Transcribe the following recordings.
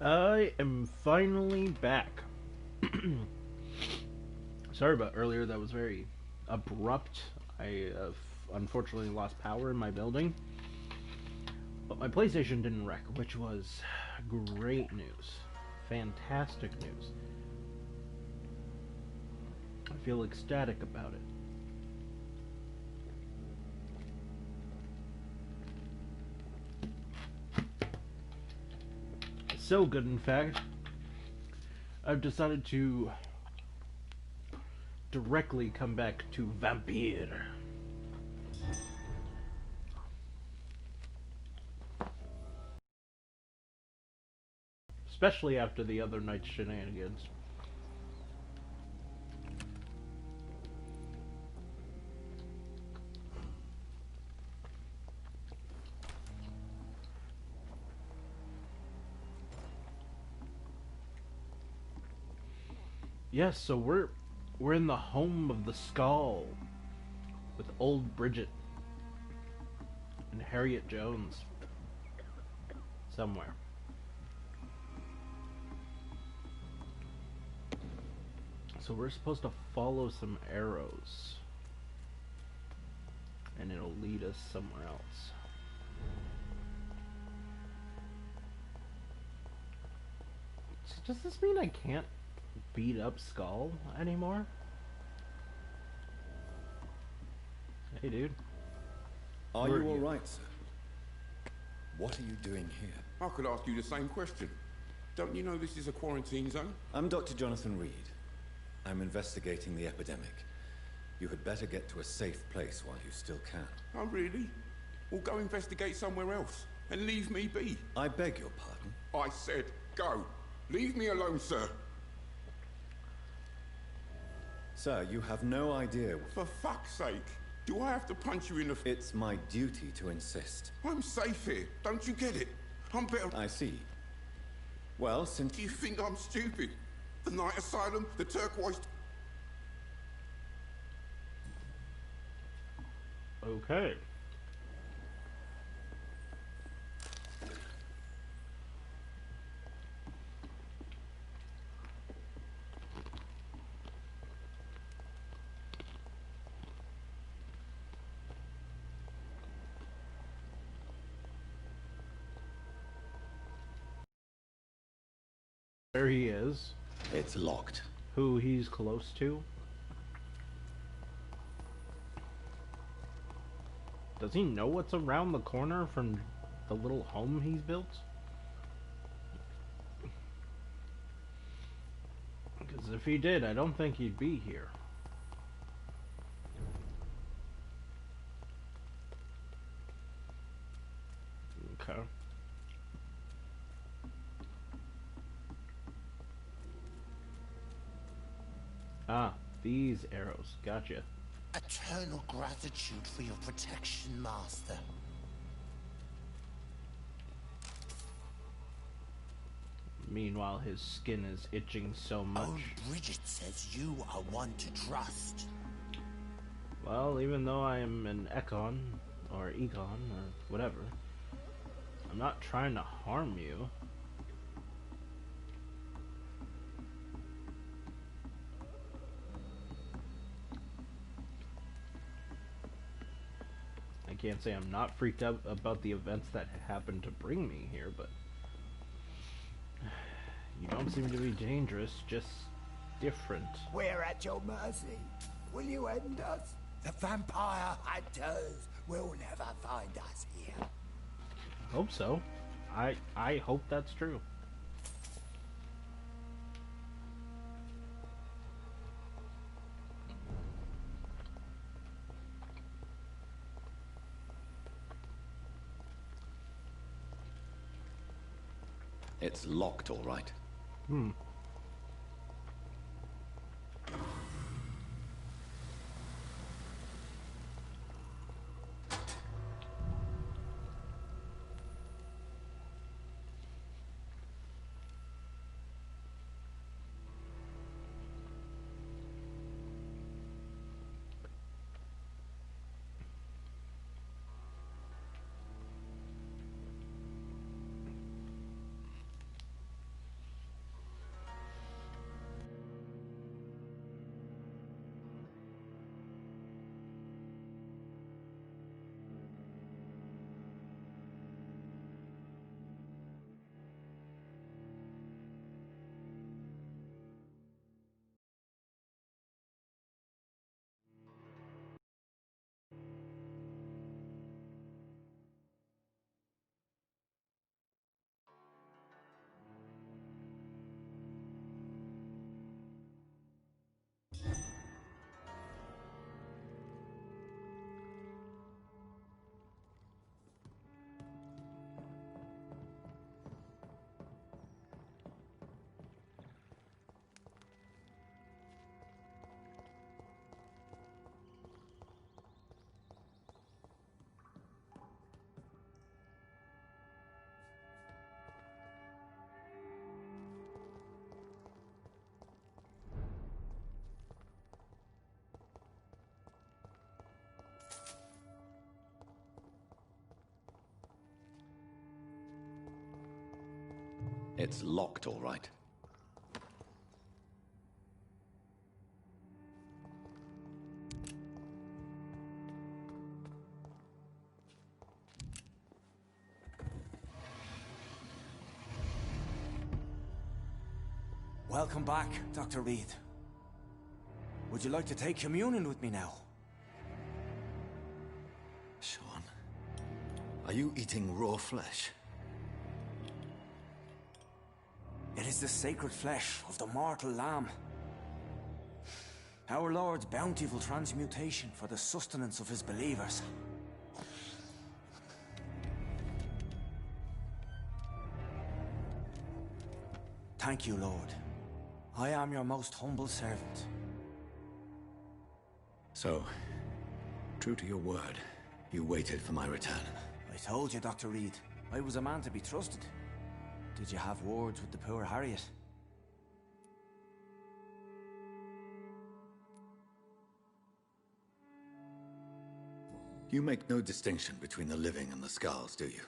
I am finally back. Sorry about earlier, that was very abrupt. I unfortunately lost power in my building, but my PlayStation didn't wreck, which was great news. Fantastic news. I feel ecstatic about it. So good, in fact, I've decided to directly come back to Vampyr. Especially after the other night's shenanigans. Yes, so we're in the home of the skull with old Bridget and Harriet Jones somewhere. So we're supposed to follow some arrows and it'll lead us somewhere else. So does this mean I can't beat up Skull anymore? Hey dude. Are you alright, sir? What are you doing here? I could ask you the same question. Don't you know this is a quarantine zone? I'm Dr. Jonathan Reed. I'm investigating the epidemic. You had better get to a safe place while you still can. Oh, really? Well, go investigate somewhere else and leave me be. I beg your pardon? I said go. Leave me alone, sir. Sir, you have no idea. For fuck's sake. Do I have to punch you in the It's my duty to insist. I'm safe here. Don't you get it? I'm better. I see. Well, since... Do you think I'm stupid? The night asylum, the turquoise... Okay. There he is. It's locked. Who he's close to. Does he know what's around the corner from the little home he's built? Because if he did, I don't think he'd be here. Okay. Ah, these arrows. Gotcha. Eternal gratitude for your protection, Master. Meanwhile, his skin is itching so much. Oh, Bridget says you are one to trust. Well, even though I am an Econ, or Econ, or whatever, I'm not trying to harm you. I can't say I'm not freaked out about the events that happened to bring me here, but you don't seem to be dangerous, just different. We're at your mercy. Will you end us? The vampire hunters will never find us here. Hope so. I hope that's true. It's locked, all right. Hmm. It's locked, all right. Welcome back, Dr. Reed. Would you like to take communion with me now? Sean, are you eating raw flesh? It is the sacred flesh of the mortal lamb. Our Lord's bountiful transmutation for the sustenance of his believers. Thank you, Lord. I am your most humble servant. So, true to your word, you waited for my return. I told you, Dr. Reed, I was a man to be trusted. Did you have words with the poor Harriet? You make no distinction between the living and the Skulls, do you?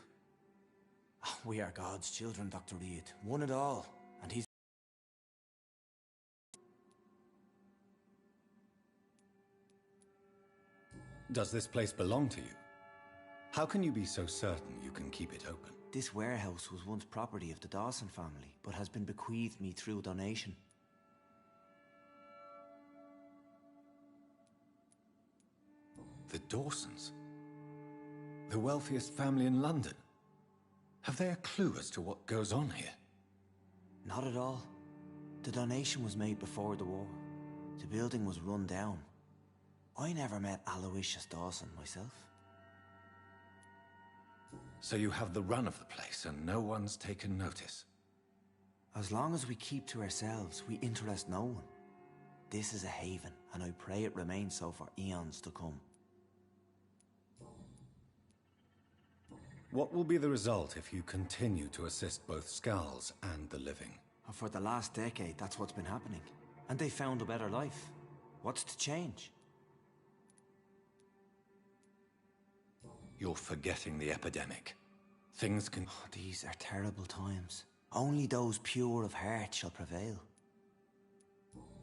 We are God's children, Dr. Reed. One and all. And he's... Does this place belong to you? How can you be so certain you can keep it open? This warehouse was once property of the Dawson family, but has been bequeathed me through donation. The Dawsons? The wealthiest family in London? Have they a clue as to what goes on here? Not at all. The donation was made before the war. The building was run down. I never met Aloysius Dawson myself. So you have the run of the place and no one's taken notice? As long as we keep to ourselves, we interest no one. This is a haven, and I pray it remains so for eons to come. What will be the result if you continue to assist both Skulls and the living? For the last decade, that's what's been happening. And they found a better life. What's to change? You're forgetting the epidemic. Things can... Oh, these are terrible times. Only those pure of heart shall prevail.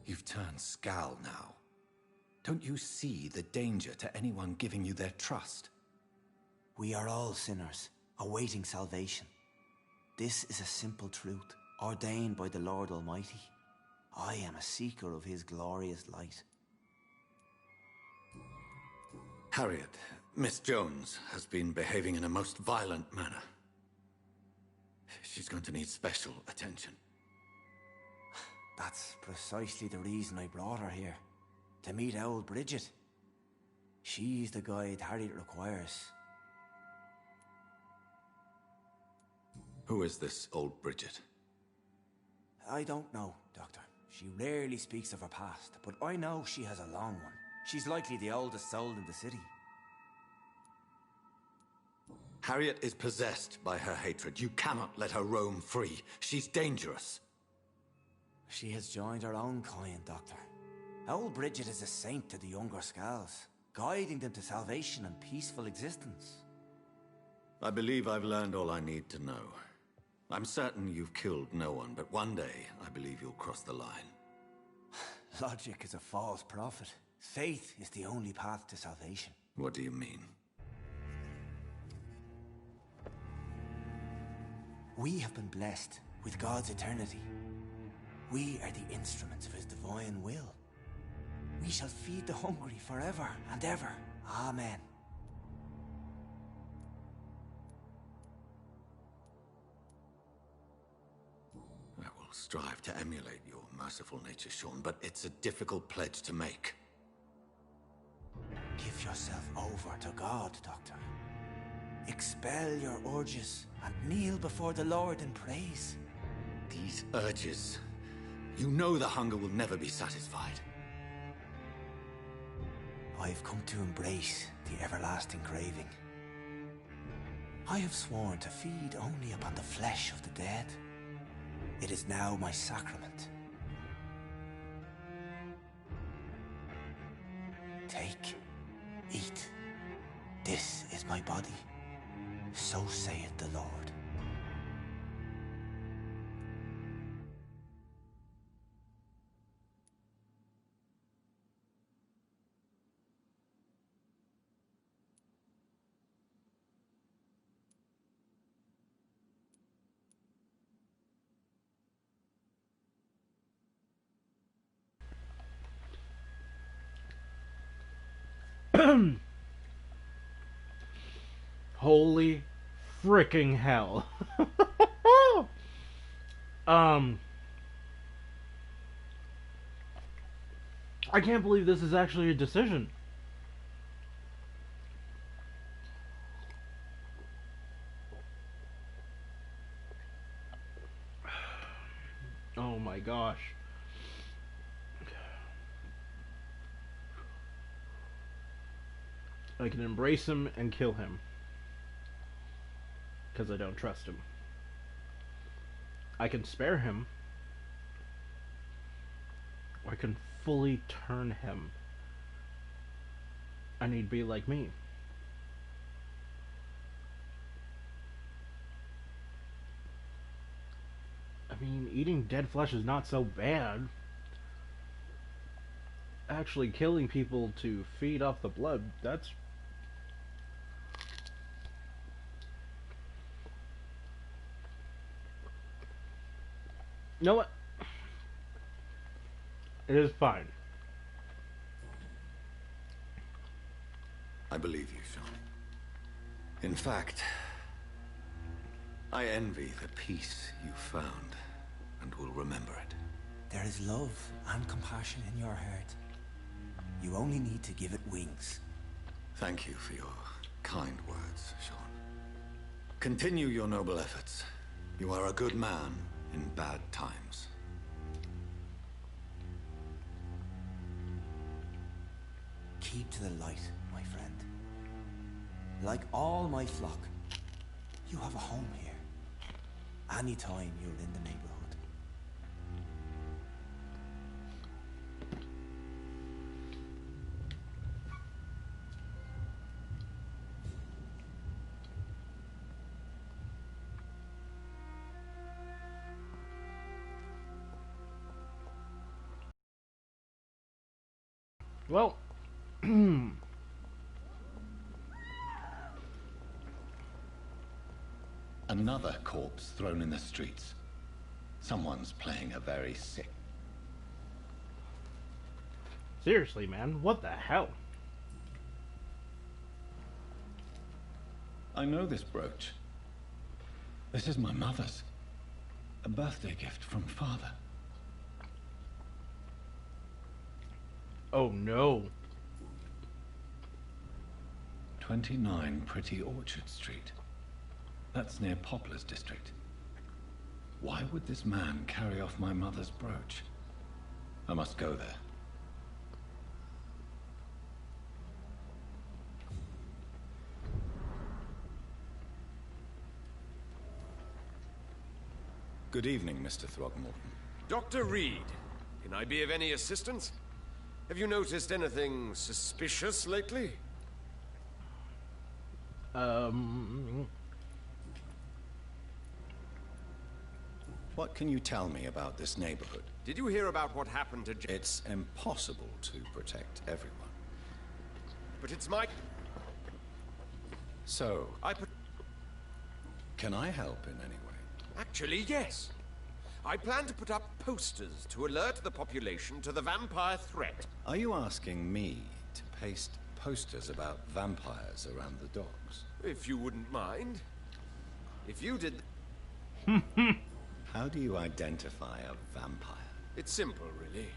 You've turned Skull now. Don't you see the danger to anyone giving you their trust? We are all sinners, awaiting salvation. This is a simple truth, ordained by the Lord Almighty. I am a seeker of his glorious light. Harriet, Miss Jones, has been behaving in a most violent manner. She's going to need special attention. That's precisely the reason I brought her here. To meet old Bridget. She's the guide Harriet requires. Who is this old Bridget? I don't know, Doctor. She rarely speaks of her past, but I know she has a long one. She's likely the oldest soul in the city. Harriet is possessed by her hatred. You cannot let her roam free. She's dangerous. She has joined her own kind, Doctor. Old Bridget is a saint to the younger Skulls, guiding them to salvation and peaceful existence. I believe I've learned all I need to know. I'm certain you've killed no one, but one day I believe you'll cross the line. Logic is a false prophet. Faith is the only path to salvation. What do you mean? We have been blessed with God's eternity. We are the instruments of his divine will. We shall feed the hungry forever and ever. Amen. I will strive to emulate your merciful nature, Sean, but it's a difficult pledge to make. Give yourself over to God, Doctor. Expel your urges and kneel before the Lord in praise. These urges... You know the hunger will never be satisfied. I've come to embrace the everlasting craving. I have sworn to feed only upon the flesh of the dead. It is now my sacrament. Take, eat. This is my body. So saith the Lord. Holy freaking hell. I can't believe this is actually a decision. Oh my gosh. I can embrace him and kill him. Because I don't trust him. I can spare him. Or I can fully turn him. And he'd be like me. I mean, eating dead flesh is not so bad. Actually killing people to feed off the blood, that's... You know what? It is fine. I believe you, Sean. In fact, I envy the peace you found, and will remember it. There is love and compassion in your heart. You only need to give it wings. Thank you for your kind words, Sean. Continue your noble efforts. You are a good man in bad times. Keep to the light, my friend. Like all my flock, you have a home here. Anytime you're in the neighborhood. Well, Another corpse thrown in the streets. Someone's playing a very sick. seriously, man, what the hell? I know this brooch. This is my mother's. A birthday gift from father. Oh no. 29 Pretty Orchard Street. That's near Poplar's district. Why would this man carry off my mother's brooch? I must go there. Good evening, Mr. Throgmorton. Dr. Reed, can I be of any assistance? Have you noticed anything suspicious lately? What can you tell me about this neighborhood? Did you hear about what happened to It's impossible to protect everyone. But it's my... So, I put... can I help in any way? Actually, yes. I plan to put up posters to alert the population to the vampire threat. Are you asking me to paste posters about vampires around the docks? If you wouldn't mind. If you did... How do you identify a vampire? It's simple, really.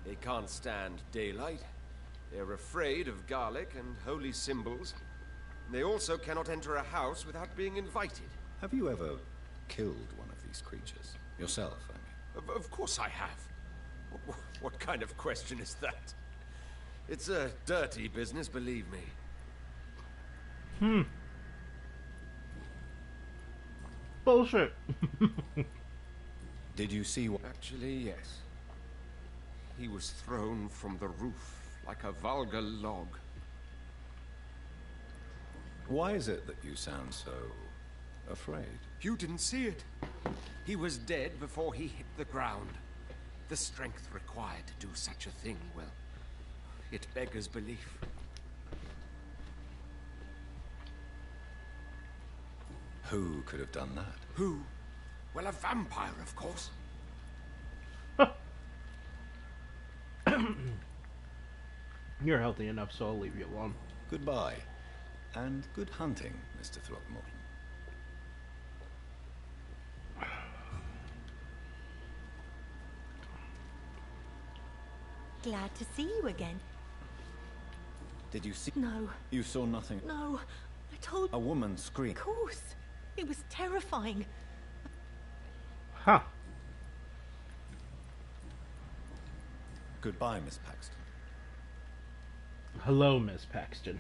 They can't stand daylight. They're afraid of garlic and holy symbols. They also cannot enter a house without being invited. Have you ever killed one of these creatures? Yourself, I mean. Of course I have. What kind of question is that? It's a dirty business, believe me. Bullshit. Did you see what... Actually, yes. He was thrown from the roof like a vulgar log. Why is it that you sound so... afraid? You didn't see it. He was dead before he hit the ground. The strength required to do such a thing, well, it beggars belief. Who could have done that? Who? Well, a vampire, of course. You're healthy enough, so I'll leave you alone. Goodbye. And good hunting, Mr. Throckmorton. Glad to see you again. Did you see? No. You saw nothing? No. I told... A woman scream. Of course. It was terrifying. Huh. Goodbye, Miss Paxton. Hello, Miss Paxton.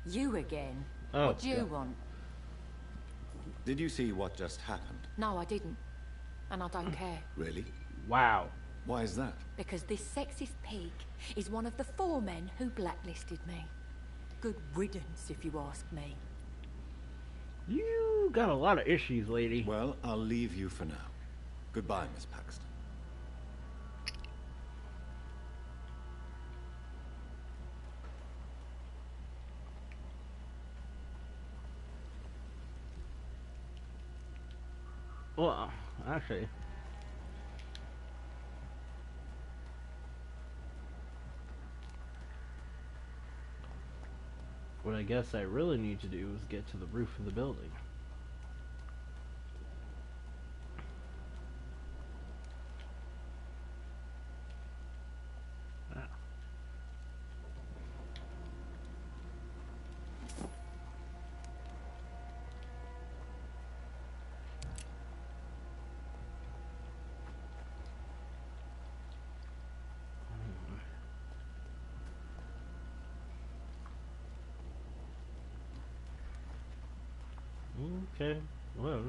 You again? Oh, what do you God. want? Did you see what just happened? No, I didn't. And I don't care. Really? Wow. Why is that? Because this sexist pig is one of the 4 men who blacklisted me. Good riddance, if you ask me. You got a lot of issues, lady. Well, I'll leave you for now. Goodbye, Miss Paxton. Well, actually... what I guess I really need to do is get to the roof of the building. Ah. Okay, well.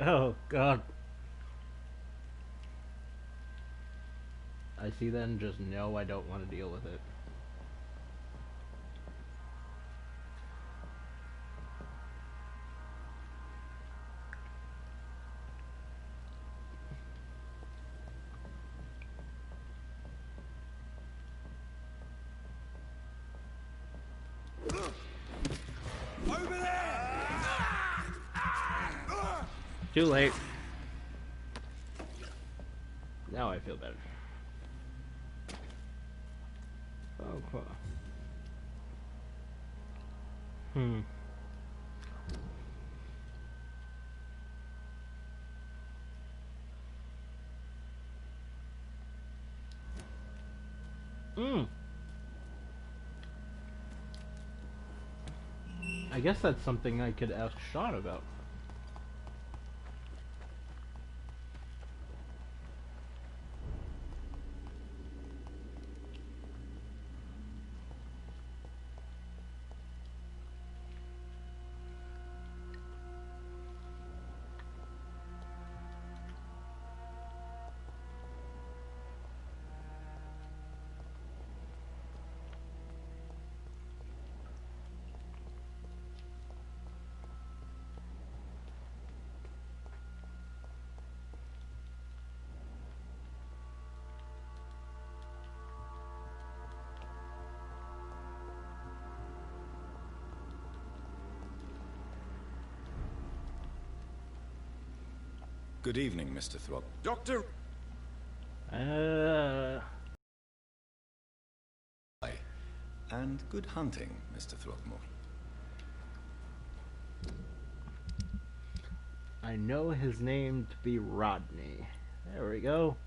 Oh, God. I see that and just know I don't want to deal with it. Too late. Now I feel better. Oh, cool. I guess that's something I could ask Sean about. Good evening, Mr. Throg. Doctor... And good hunting, Mr. Throgmorton. I know his name to be Rodney. There we go.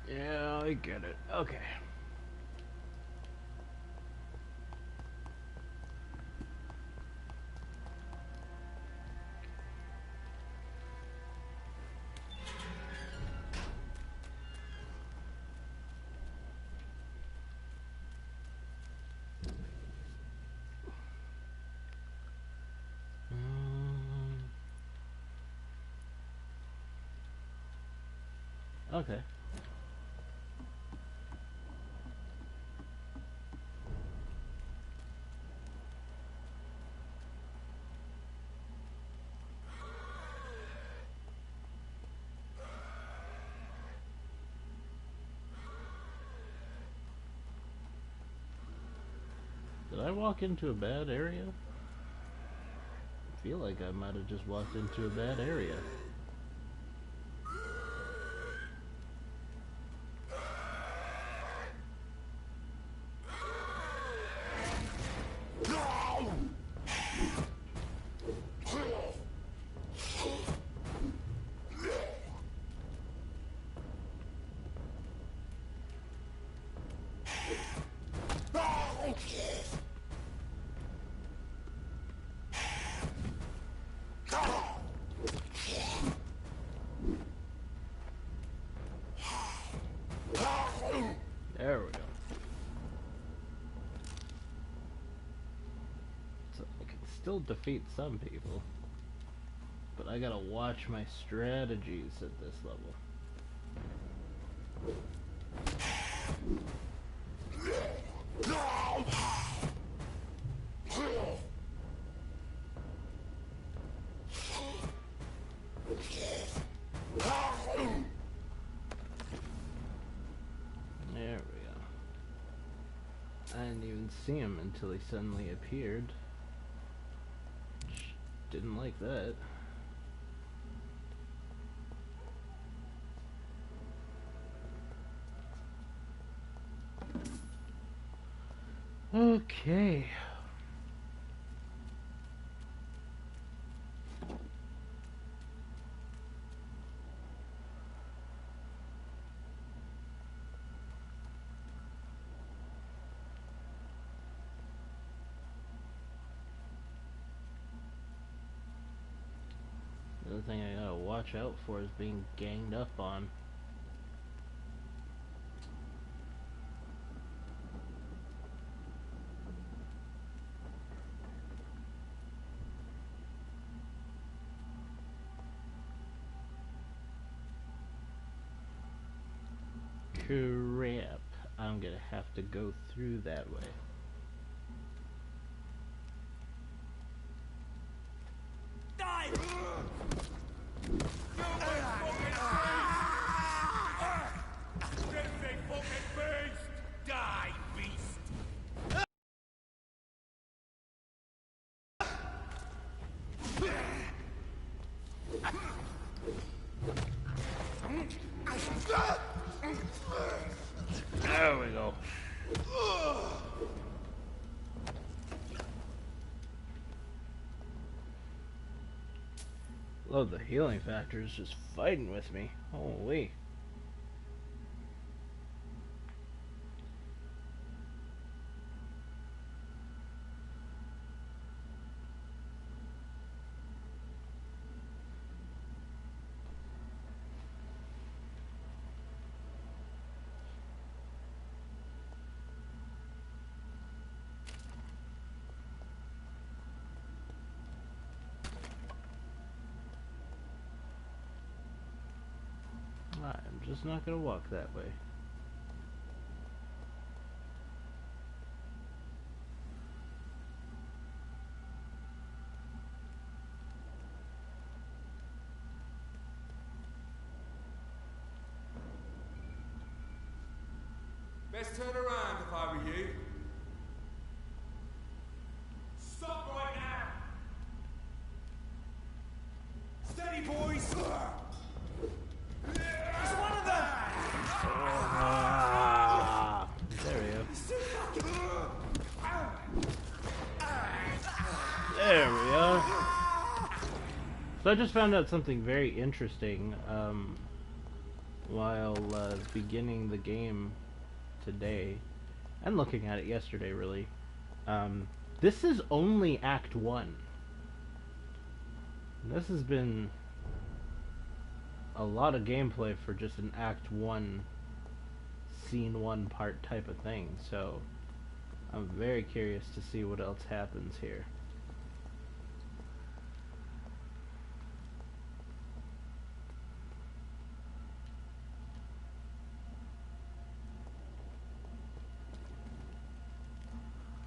Yeah, I get it. Okay. Okay. Did I walk into a bad area? I feel like I might have just walked into a bad area. There we go. So I can still defeat some people, but I gotta watch my strategies at this level. There we go. I didn't even see him until he suddenly appeared. Didn't like that. Okay. The other thing I gotta watch out for is being ganged up on. Crap. I'm gonna have to go through that way. There we go. Love the healing factor is just fighting with me. Holy. I'm just not gonna walk that way. Best turn around if I were you. Stop right now! Steady, boys! It's one of them! There we go. There we are. So I just found out something very interesting while beginning the game today, and looking at it yesterday, really. This is only Act 1. This has been a lot of gameplay for just an Act 1, Scene 1 part type of thing, so I'm very curious to see what else happens here.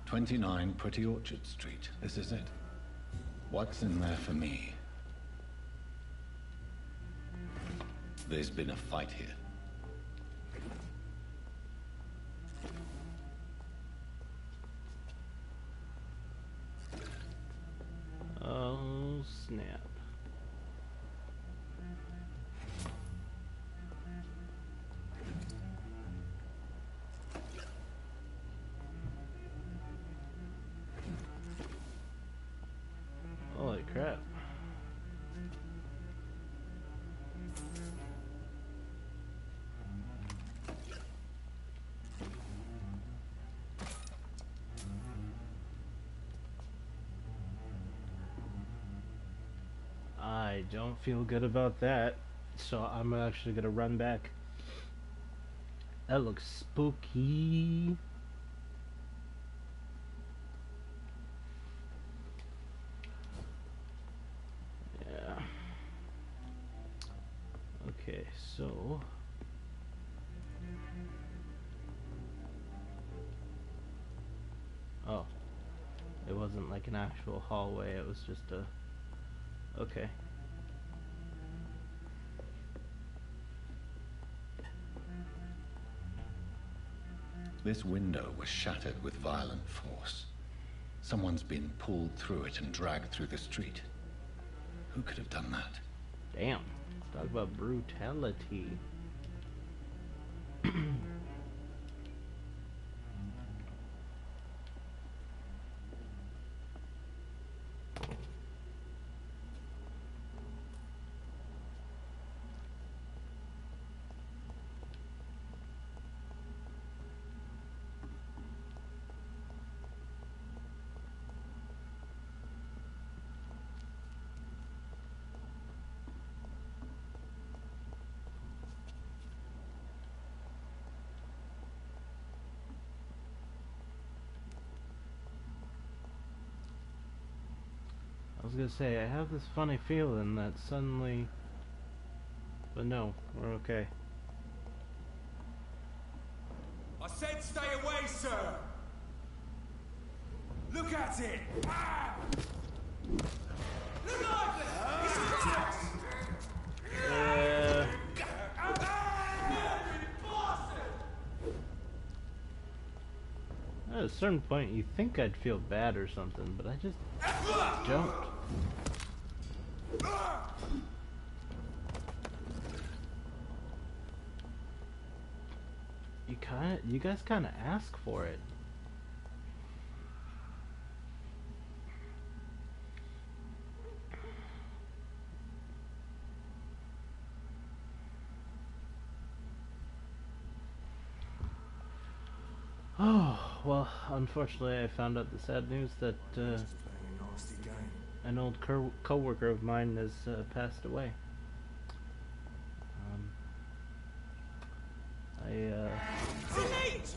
"29 Pretty Orchard Street. This is it. What's in there for me?" There's been a fight here. Oh, snap. Holy crap. I don't feel good about that, so I'm actually gonna run back. That looks spooky. Yeah. Okay, so oh, it wasn't like an actual hallway, it was just a okay. This window was shattered with violent force. Someone's been pulled through it and dragged through the street. Who could have done that? Damn. Talk about brutality. I was gonna say, I have this funny feeling that suddenly... But no, we're okay. I said stay away, sir! Look at it! Ah! Look at it! It's a box! At a certain point, you think I'd feel bad or something, but I just don't. You guys kind of ask for it. Oh, well, unfortunately I found out the sad news that an old co-worker of mine has passed away. I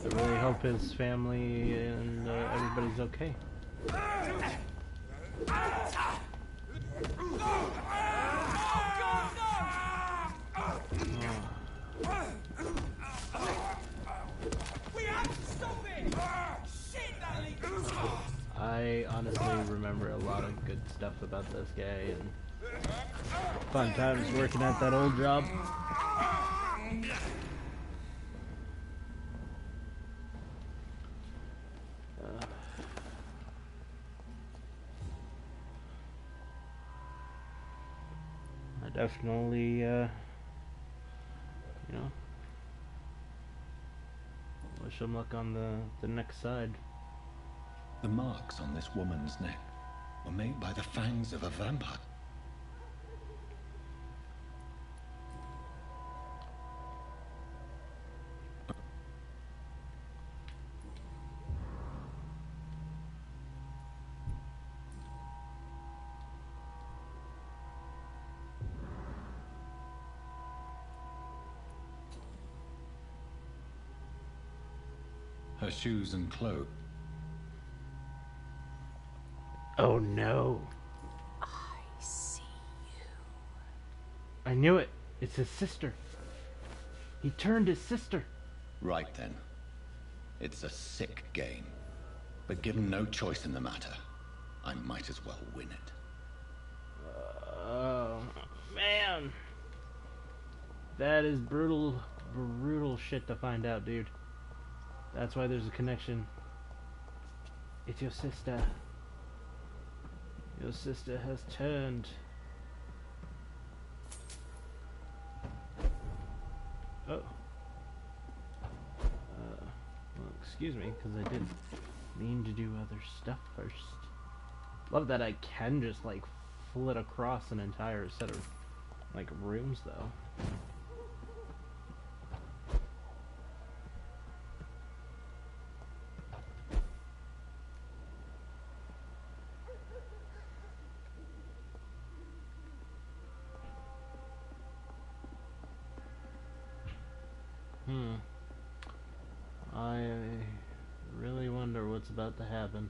really hope his family and everybody's okay. Oh. honestly remember a lot of good stuff about this guy, and fun times working at that old job. I definitely, you know, wish him luck on the next side. The marks on this woman's neck were made by the fangs of a vampire. Her shoes and clothes. Oh no. I see you. I knew it. It's his sister. He turned his sister. Right then. It's a sick game. But given no choice in the matter, I might as well win it. Oh, man. That is brutal, brutal shit to find out, dude. That's why there's a connection. It's your sister. Your sister has turned. Oh. Well, excuse me, because I did mean to do other stuff first. Love that I can just, like, flit across an entire set of, like, rooms, though. I really wonder what's about to happen.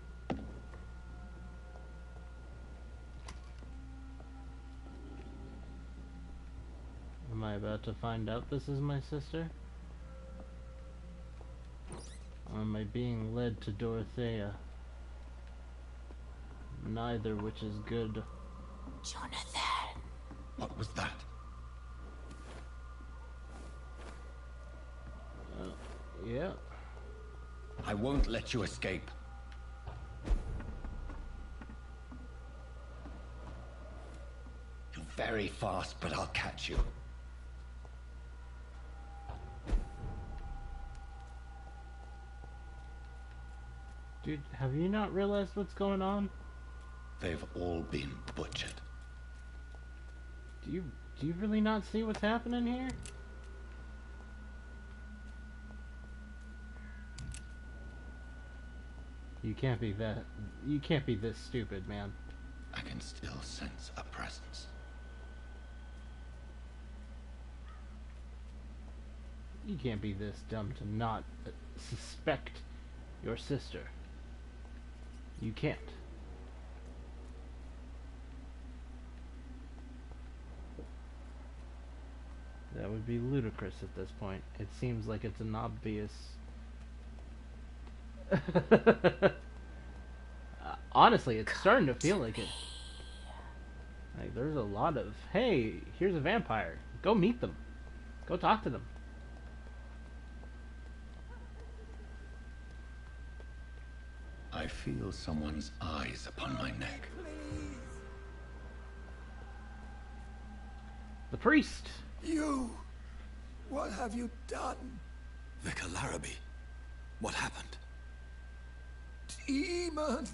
Am I about to find out this is my sister? Or am I being led to Dorothea? Neither, which is good. Jonathan. What was that? Yeah. I won't let you escape. You're very fast, but I'll catch you. Dude, have you not realized what's going on? They've all been butchered. Do you really not see what's happening here? You can't be this stupid, man. I can still sense a presence. You can't be this dumb to not suspect your sister. You can't. That would be ludicrous at this point. It seems like it's an obvious... honestly, it's starting to feel like it. Like, there's a lot of, hey, here's a vampire. Go meet them. Go talk to them. I feel someone's eyes upon my neck. The priest. You! What have you done? Vicar Larrabee, what happened? Demon!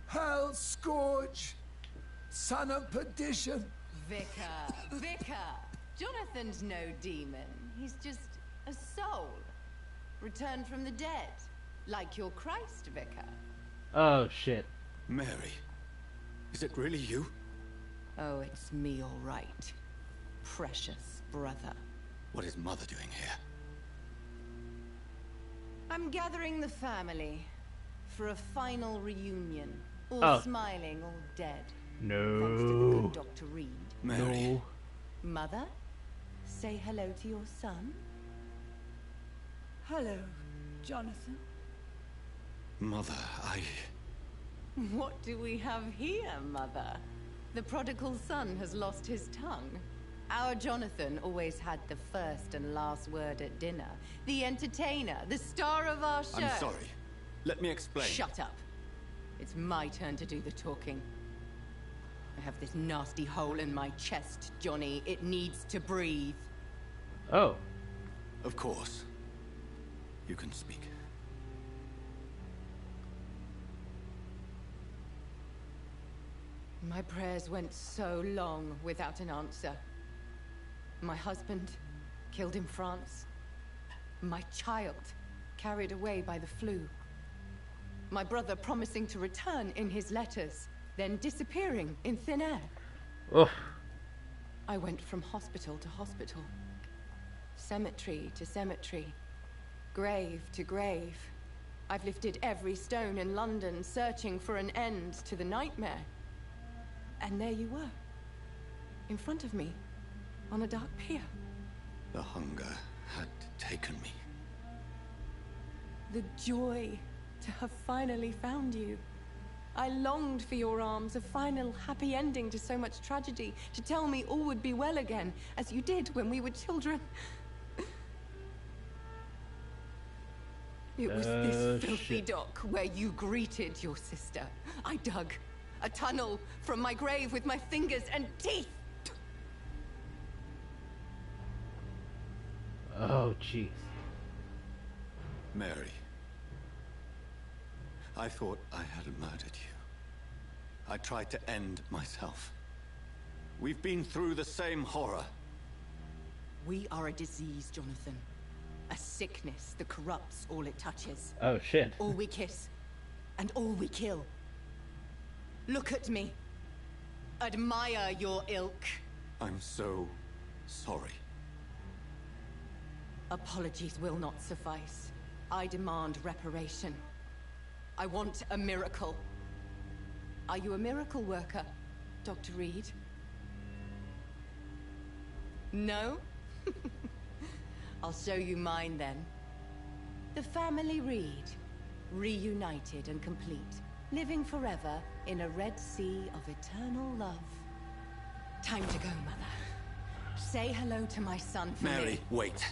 Hell scourge! Son of perdition! Vicar! Jonathan's no demon. He's just a soul. Returned from the dead. Like your Christ, Vicar. Oh, shit. Mary, is it really you? Oh, it's me, all right. Precious brother. What is Mother doing here? I'm gathering the family for a final reunion. All smiling, all dead. No. Thanks to the good Dr. Reed. Mary. No. Mother, say hello to your son. Hello, Jonathan. Mother, What do we have here, Mother? The prodigal son has lost his tongue. Our Jonathan always had the first and last word at dinner. The entertainer, the star of our show. I'm sorry. Let me explain. Shut up. It's my turn to do the talking. I have this nasty hole in my chest, Johnny. It needs to breathe. Oh. Of course. You can speak. My prayers went so long without an answer. My husband, killed in France. My child, carried away by the flu. My brother promising to return in his letters, then disappearing in thin air. Ugh. I went from hospital to hospital, cemetery to cemetery, grave to grave. I've lifted every stone in London, searching for an end to the nightmare. And there you were, in front of me, on a dark pier. The hunger had taken me. The joy to have finally found you. I longed for your arms, a final happy ending to so much tragedy, to tell me all would be well again, as you did when we were children. It was this filthy dock where you greeted your sister. I dug a tunnel from my grave with my fingers and teeth. Oh, jeez. Mary. I thought I had murdered you. I tried to end myself. We've been through the same horror. We are a disease, Jonathan. A sickness that corrupts all it touches. Oh, shit. All we kiss, and all we kill. Look at me. Admire your ilk. I'm so sorry. Apologies will not suffice. I demand reparation. I want a miracle. Are you a miracle worker, Dr. Reed? No? I'll show you mine then. The family Reed, reunited and complete, living forever in a red sea of eternal love. Time to go, Mother. Say hello to my son for me. Mary, wait.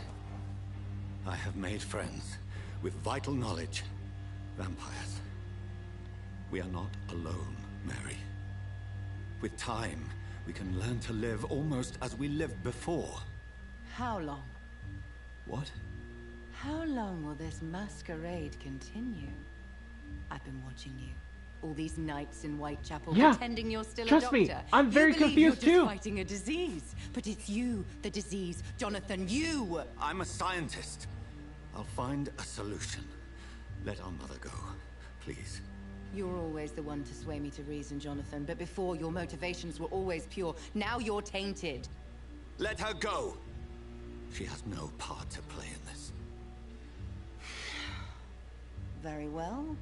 I have made friends with vital knowledge. Vampires. We are not alone, Mary. With time, we can learn to live almost as we lived before. How long? What? How long will this masquerade continue? I've been watching you. All these nights in Whitechapel, pretending you're still a doctor. Trust me, I'm very confused you're too. Just fighting a disease, but it's you, the disease, Jonathan. You. I'm a scientist. I'll find a solution. Let our mother go, please. You're always the one to sway me to reason, Jonathan. But before, your motivations were always pure. Now you're tainted. Let her go. She has no part to play in this. Very well.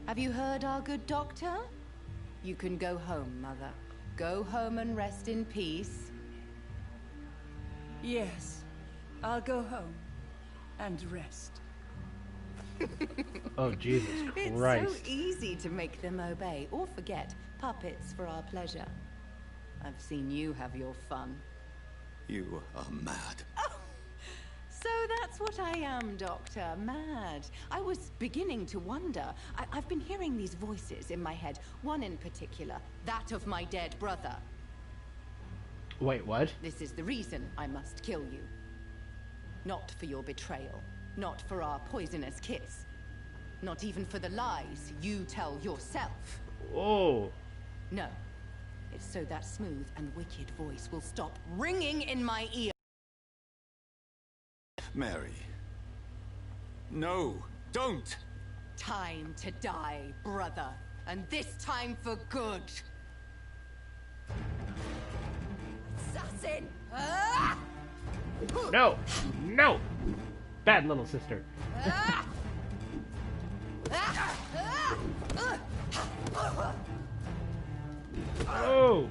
Have you heard our good doctor? You can go home, Mother. Go home and rest in peace. Yes. I'll go home and rest. Oh, Jesus Christ. It's so easy to make them obey or forget. Puppets for our pleasure. I've seen you have your fun. You are mad. Oh, so that's what I am, Doctor. Mad. I was beginning to wonder. I've been hearing these voices in my head. One in particular. That of my dead brother. Wait, what? This is the reason I must kill you. Not for your betrayal. Not for our poisonous kiss. Not even for the lies you tell yourself. Oh. No. It's so that smooth and wicked voice will stop ringing in my ear. Mary. No, don't! Time to die, brother. And this time for good. Assassin! Ah! No! No! Bad little sister. Ah! Oh!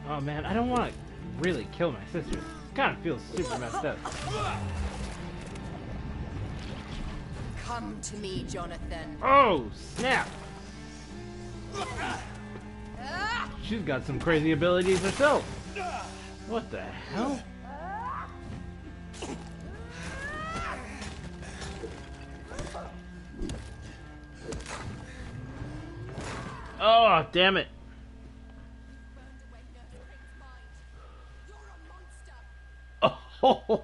Oh man, I don't want to really kill my sister. Kind of feels super messed up. Come to me, Jonathan. Oh, snap! She's got some crazy abilities herself. What the hell? Oh, damn it. Oh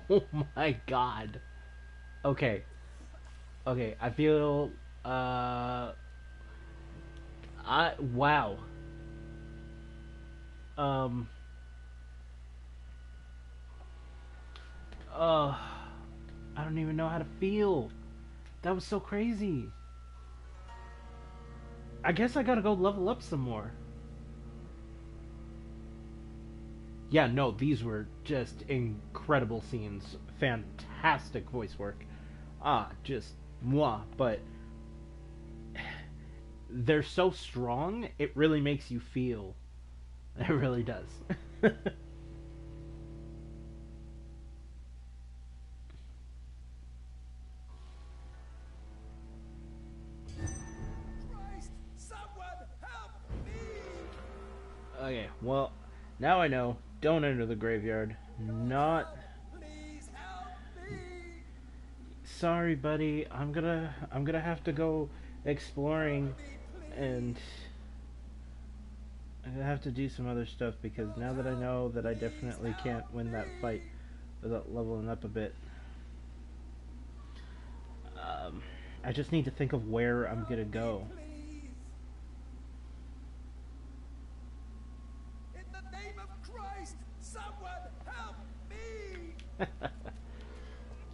my god. Okay. Okay, I feel wow. I don't even know how to feel. That was so crazy. I guess I gotta go level up some more. Yeah, no, these were just incredible scenes. Fantastic voice work. Just mwah. But they're so strong, it really makes you feel. It really does. Okay, well, now I know. Don't enter the graveyard. Not. Sorry, buddy. I'm gonna have to go exploring, and I'm gonna have to do some other stuff because now that I know that I definitely can't win that fight without leveling up a bit. I just need to think of where I'm gonna go.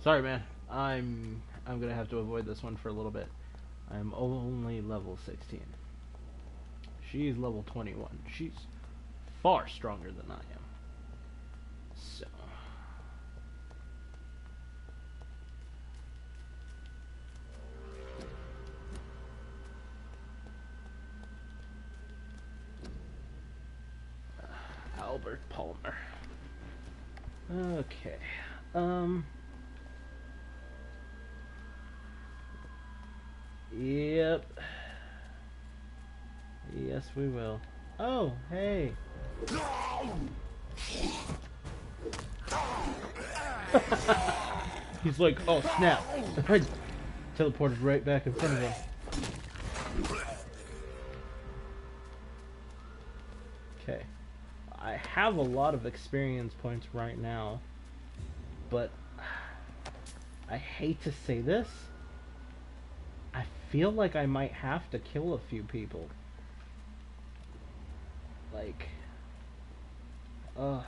Sorry, man. I'm gonna have to avoid this one for a little bit. I'm only level 16. She's level 21. She's far stronger than I am. So. Albert Palmer. Okay. Yep. Yes, we will. Oh, hey. He's like, oh, snap. I teleported right back in front of him. Okay. I have a lot of experience points right now, but I hate to say this. I feel like I might have to kill a few people. Like, I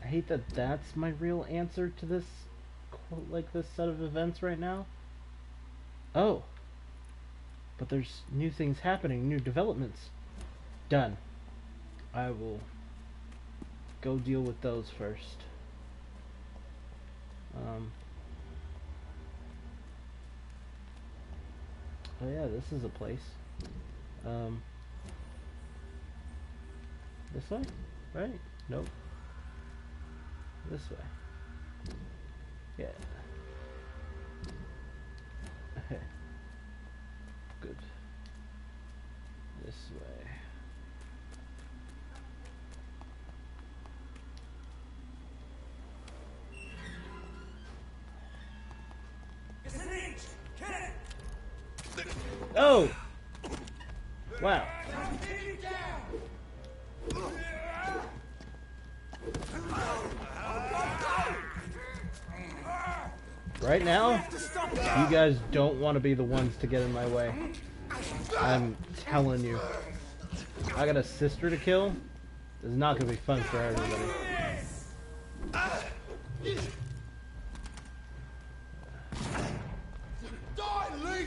hate that that's my real answer to this, like, this set of events right now. Oh, but there's new things happening, new developments. Done. I will go deal with those first. Oh yeah, this is a place. This way? Right? Nope. This way. Yeah. Okay. Good. This way. Oh! Wow. Right now, you guys don't want to be the ones to get in my way. I'm telling you. I got a sister to kill. It's not going to be fun for everybody.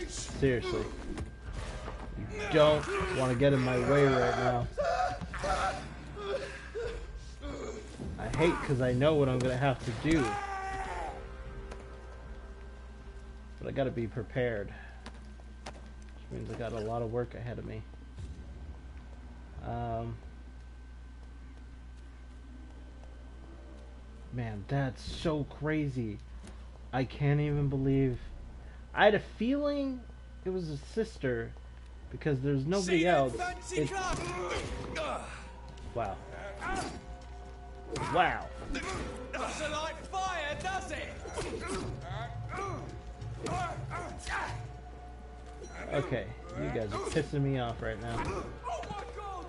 Seriously. You don't want to get in my way right now. I hate because I know what I'm going to have to do. But I gotta be prepared. Which means I got a lot of work ahead of me. Man, that's so crazy. I can't even believe. I had a feeling it was a sister because there's nobody else. Wow. Wow. Doesn't like fire, does it? Okay, you guys are pissing me off right now. Oh my god!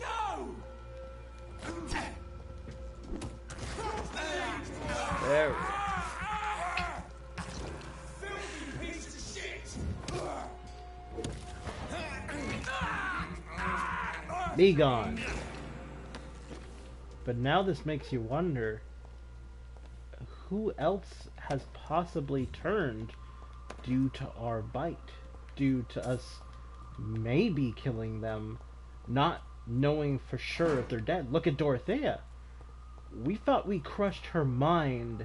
No! There we go. Piece of shit! Be gone. But now this makes you wonder, who else has possibly turned due to our bite? Due to us maybe killing them, not knowing for sure if they're dead. Look at Dorothea. We thought we crushed her mind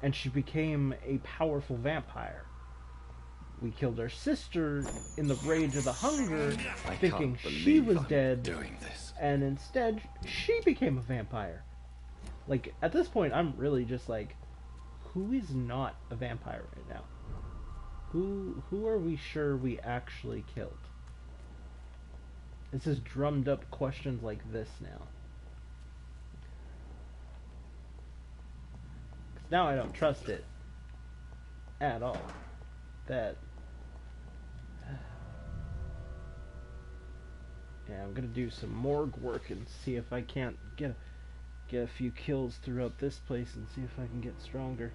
and she became a powerful vampire. We killed her sister in the rage of the hunger, thinking she was dead, and instead she became a vampire. Like, at this point, I'm really just like, who is not a vampire right now? Who are we sure we actually killed? It's just drummed up questions like this now. 'Cause now I don't trust it at all. That... Yeah, I'm gonna do some morgue work and see if I can't get a few kills throughout this place and see if I can get stronger.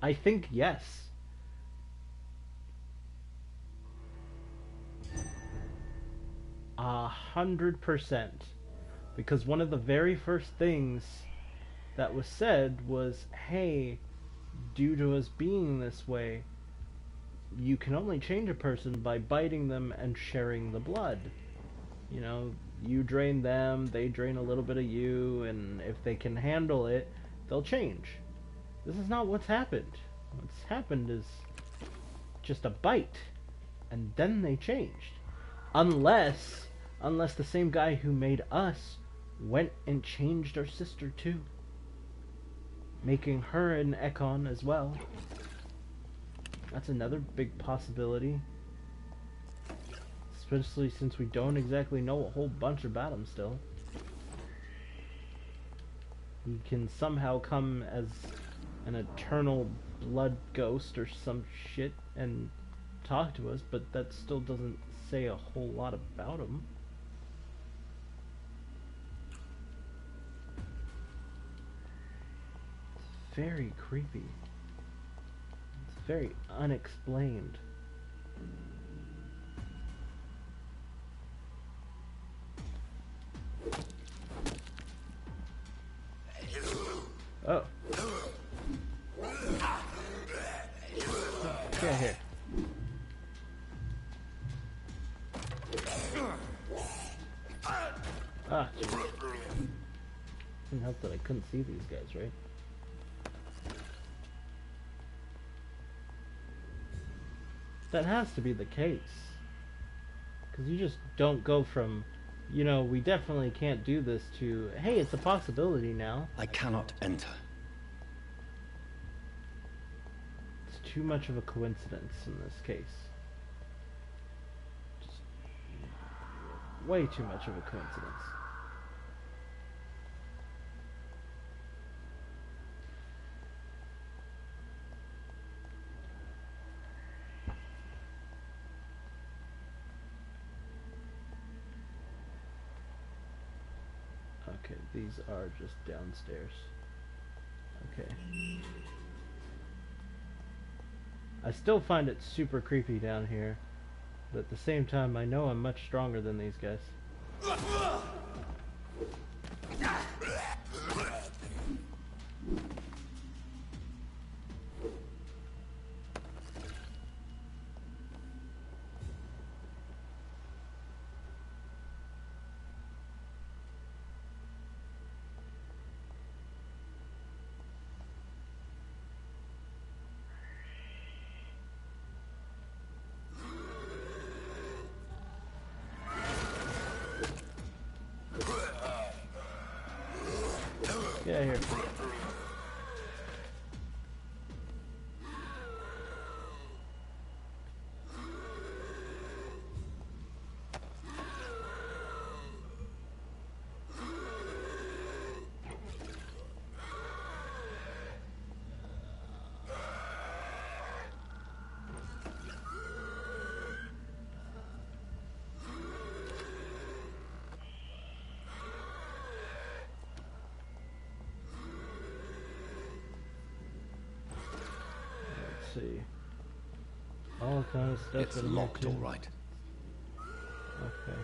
I think yes. A 100%. Because one of the very first things that was said was, hey, due to us being this way, you can only change a person by biting them and sharing the blood. You know, you drain them, they drain a little bit of you, and if they can handle it, they'll change. This is not what's happened. What's happened is just a bite, and then they changed. Unless the same guy who made us went and changed our sister too, making her an Ekon as well. That's another big possibility. Especially since we don't exactly know a whole bunch about him still. He can somehow come as an eternal blood ghost or some shit and talk to us, but that still doesn't say a whole lot about him. It's very creepy. It's very unexplained. Oh. Get here. Ah, jeez. Didn't help that I couldn't see these guys, right? That has to be the case. Because you just don't go from, you know, we definitely can't do this to, hey, it's a possibility now. I cannot enter. It's too much of a coincidence in this case. Just way too much of a coincidence. Okay, these are just downstairs. Okay. I still find it super creepy down here. But at the same time, I know I'm much stronger than these guys. Get out of here. See. All kind of stuff. It's locked, all right. Okay.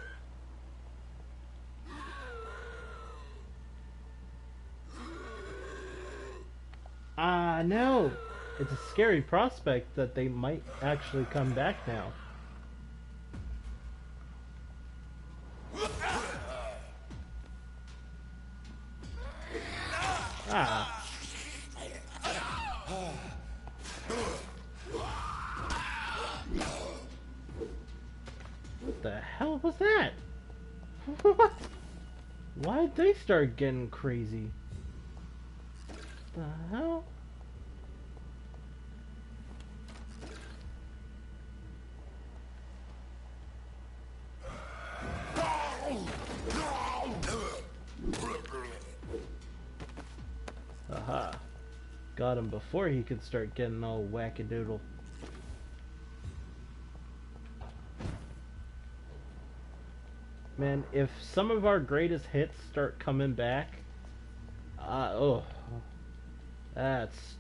No! It's a scary prospect that they might actually come back now. Ah. What the hell was that? What? Why'd they start getting crazy? The hell? Aha. Got him before he could start getting all wackadoodle. Man, if some of our greatest hits start coming back, oh, that's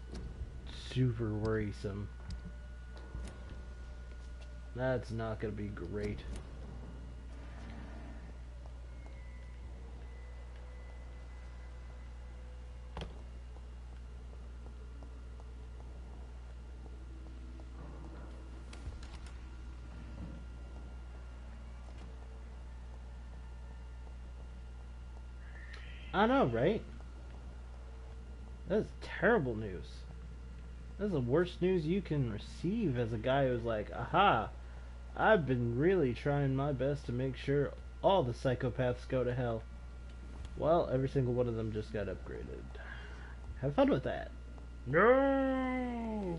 super worrisome. That's not gonna be great. I know, right? That's terrible news. That's the worst news you can receive as a guy who's like, aha, I've been really trying my best to make sure all the psychopaths go to hell. Well, every single one of them just got upgraded. Have fun with that. No!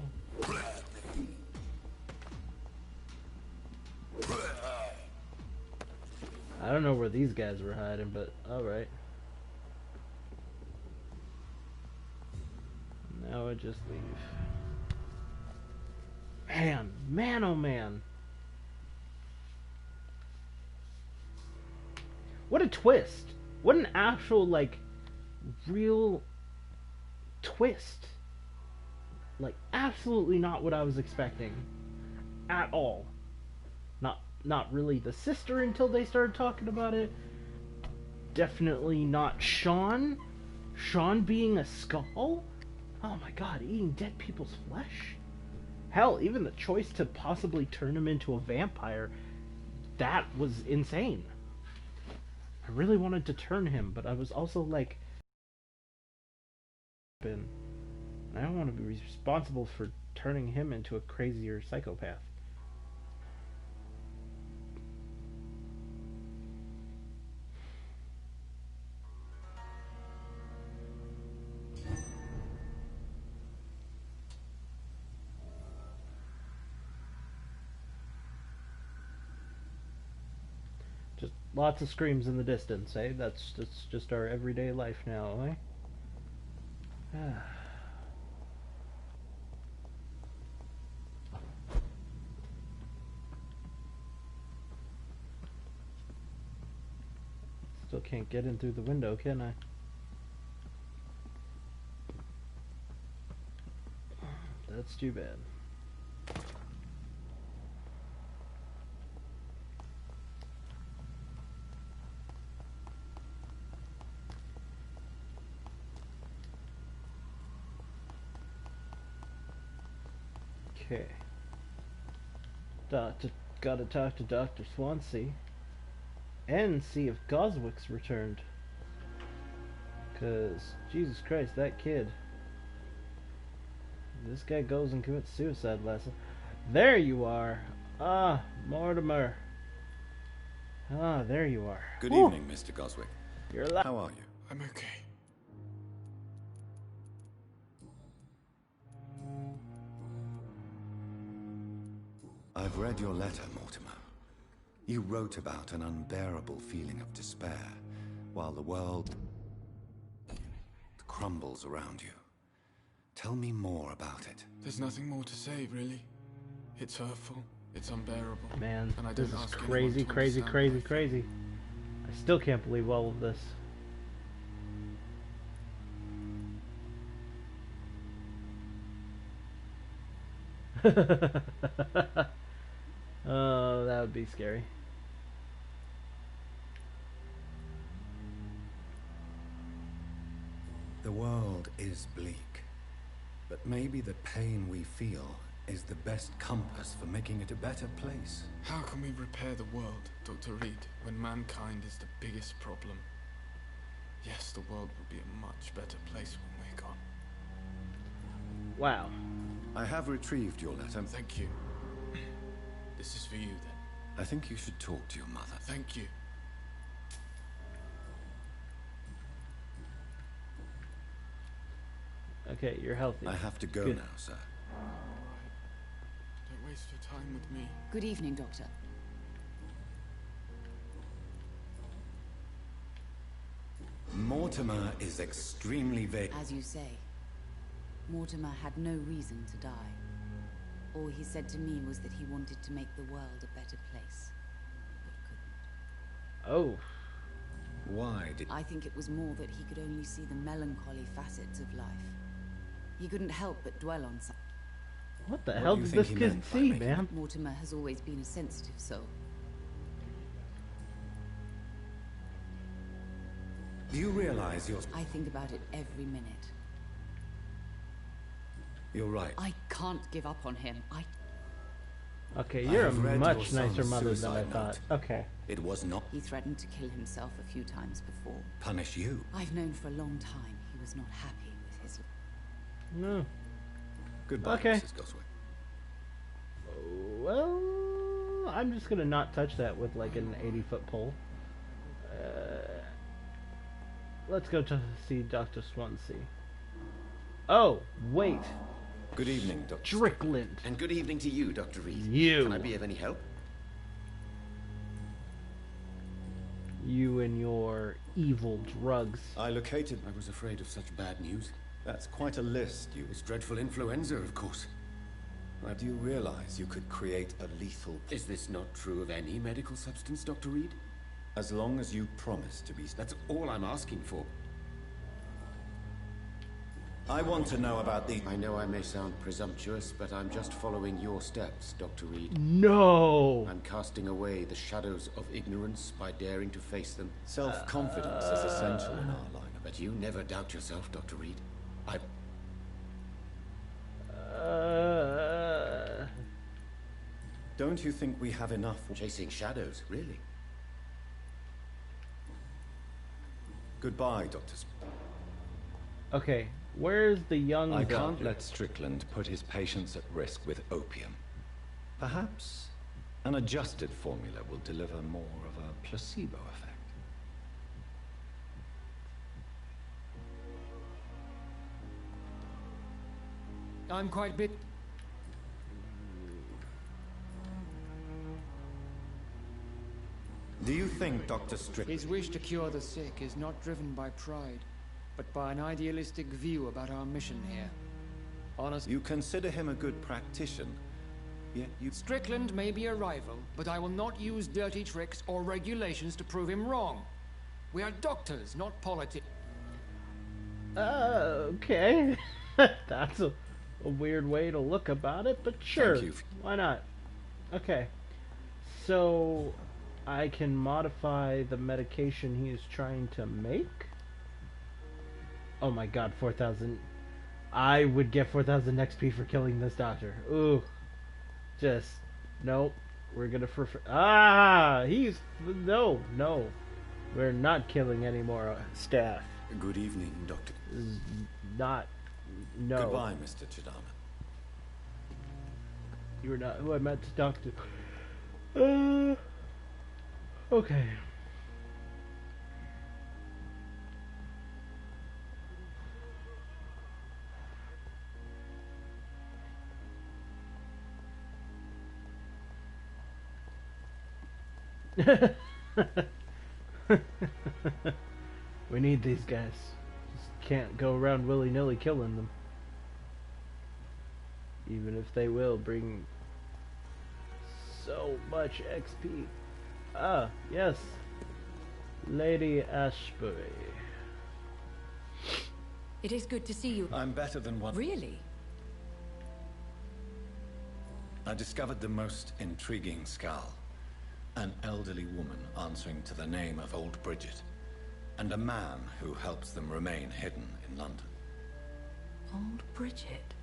I don't know where these guys were hiding, but alright. Now I just leave. Man, oh man. What a twist. What an actual, like, real twist. Like, absolutely not what I was expecting. At all. Not really the sister until they started talking about it. Definitely not Sean. Sean being a skull? Oh my god, eating dead people's flesh? Hell, even the choice to possibly turn him into a vampire, that was insane. I really wanted to turn him, but I was also like, I don't want to be responsible for turning him into a crazier psychopath. Just lots of screams in the distance, eh? That's just our everyday life now, eh? Still can't get in through the window, can I? That's too bad. Okay. Gotta talk to Dr. Swansea. And see if Goswick's returned. Cause, Jesus Christ, that kid. This guy goes and commits suicide lesson. There you are. Ah, Mortimer. Ah, there you are. Good evening, Mr. Goswick. You're alive. How are you? I'm okay. I've read your letter, Mortimer. You wrote about an unbearable feeling of despair, while the world crumbles around you. Tell me more about it. There's nothing more to say, really. It's hurtful. It's unbearable. Man, and I this don't is ask crazy, crazy, crazy, crazy. I still can't believe all of this. Oh, that would be scary. The world is bleak, but maybe the pain we feel is the best compass for making it a better place. How can we repair the world, Dr. Reed, when mankind is the biggest problem? Yes, the world will be a much better place when we're gone. Wow. I have retrieved your letter. Thank you. This is for you, then. I think you should talk to your mother. Thank you. Okay, you're healthy. I have to go Good. now, sir. Don't waste your time with me. Good evening, Doctor. Mortimer is extremely vague. As you say, Mortimer had no reason to die. All he said to me was that he wanted to make the world a better place, but couldn't. Oh. Why did... I think it was more that he could only see the melancholy facets of life. He couldn't help but dwell on some. What the hell does this kid see, man? Mortimer has always been a sensitive soul. Do you realize you're... I think about it every minute. You're right. I can't give up on him. Okay, you're a much your nicer son's mother than I suicide thought. note. Okay. It was not... He threatened to kill himself a few times before. Punish you? I've known for a long time he was not happy with his... No. Goodbye, Okay. Mrs. Goswick. Well, I'm just gonna not touch that with like an 80-foot pole. Let's go to see Dr. Swansea. Oh, wait. Good evening, Dr. Strickland. And good evening to you, Dr. Reed. You. Can I be of any help? You and your evil drugs. I located... I was afraid of such bad news. That's quite a list. It's dreadful influenza, of course. Do you realize you could create a lethal... Is this not true of any medical substance, Dr. Reed? As long as you promise to be... That's all I'm asking for. I want to know about the... I know I may sound presumptuous, but I'm just following your steps, Dr. Reed. No! I'm casting away the shadows of ignorance by daring to face them. Self-confidence is essential in our line. But you never doubt yourself, Dr. Reed. Don't you think we have enough... Chasing shadows, really? Goodbye, Dr. Okay, where's the young I doctor? can't let Strickland put his patients at risk with opium. Perhaps an adjusted formula will deliver more of a placebo effect. I'm quite bit... Do you think Dr. Strickland... His wish to cure the sick is not driven by pride, but by an idealistic view about our mission here. Honestly... You consider him a good practitioner, yet you... Strickland may be a rival, but I will not use dirty tricks or regulations to prove him wrong. We are doctors, not politics. Okay. That's a weird way to look about it, but sure. Thank you. Why not? Okay. So... I can modify the medication he is trying to make? Oh my god, 4,000. I would get 4,000 XP for killing this doctor. Ooh. Just, nope. We're gonna no. We're not killing any more staff. Good evening, Doctor. No. Goodbye, Mr. Chidama. You were not who I meant to talk to. Okay. We need these guys. Just can't go around willy-nilly killing them. Even if they will bring so much XP. Ah, yes. Lady Ashbury. It is good to see you. I'm better than one. Really? I discovered the most intriguing skull. An elderly woman answering to the name of Old Bridget. And a man who helps them remain hidden in London. Old Bridget?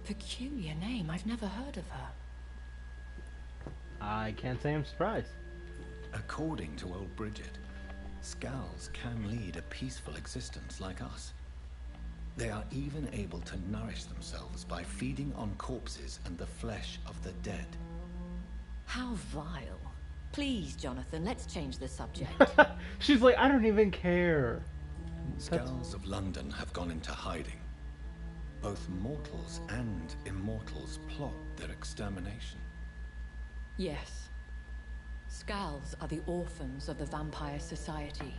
Peculiar name. I've never heard of her. I can't say I'm surprised. According to Old Bridget, skulls can lead a peaceful existence like us. They are even able to nourish themselves by feeding on corpses and the flesh of the dead. How vile. Please, Jonathan, let's change the subject. She's like, I don't even care. Skulls of London have gone into hiding. Both mortals and immortals plot their extermination. Yes. Skulls are the orphans of the Vampire Society.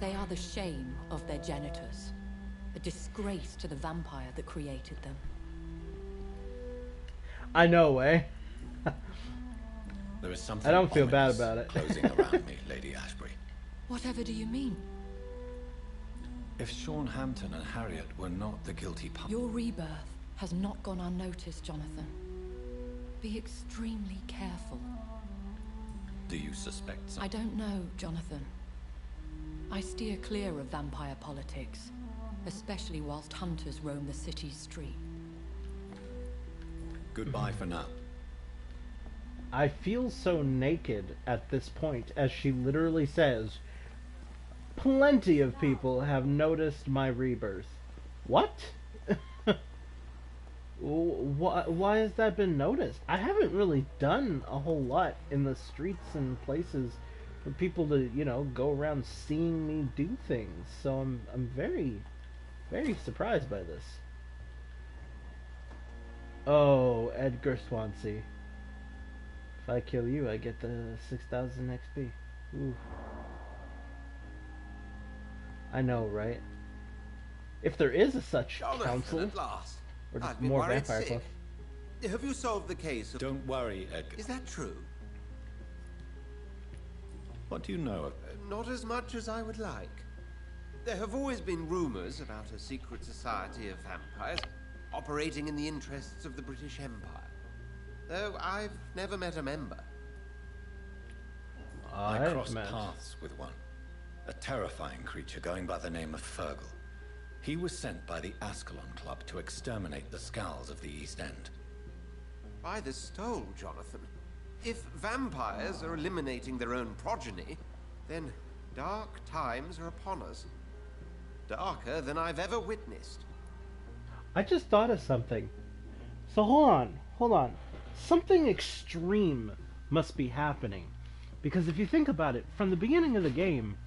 They are the shame of their genitors. A disgrace to the vampire that created them. I know, eh? There is something I don't feel bad about it. Closing around me, Lady Ashbury. Whatever do you mean? If Sean Hampton and Harriet were not the guilty party... Your rebirth has not gone unnoticed, Jonathan. Be extremely careful. Do you suspect something? I don't know, Jonathan. I steer clear of vampire politics, especially whilst hunters roam the city's street. Goodbye for now. I feel so naked at this point, as she literally says, plenty of people have noticed my rebirth. What? Why has that been noticed? I haven't really done a whole lot in the streets and places for people to, you know, go around seeing me do things. So I'm very, very surprised by this. Oh, Edgar Swansea. If I kill you, I get the 6,000 XP. Ooh. I know, right? If there is a such council, at last. or just I've been more worried vampire sick. stuff. Have you solved the case of... Don't worry, Edgar. Is that true? What do you know of... Not as much as I would like. There have always been rumors about a secret society of vampires operating in the interests of the British Empire. Though I've never met a member. I crossed paths with one. A terrifying creature going by the name of Fergal. He was sent by the Ascalon Club to exterminate the skulls of the East End. By the stole, Jonathan. If vampires are eliminating their own progeny, then dark times are upon us. Darker than I've ever witnessed. I just thought of something. So hold on. Something extreme must be happening. Because if you think about it, from the beginning of the game,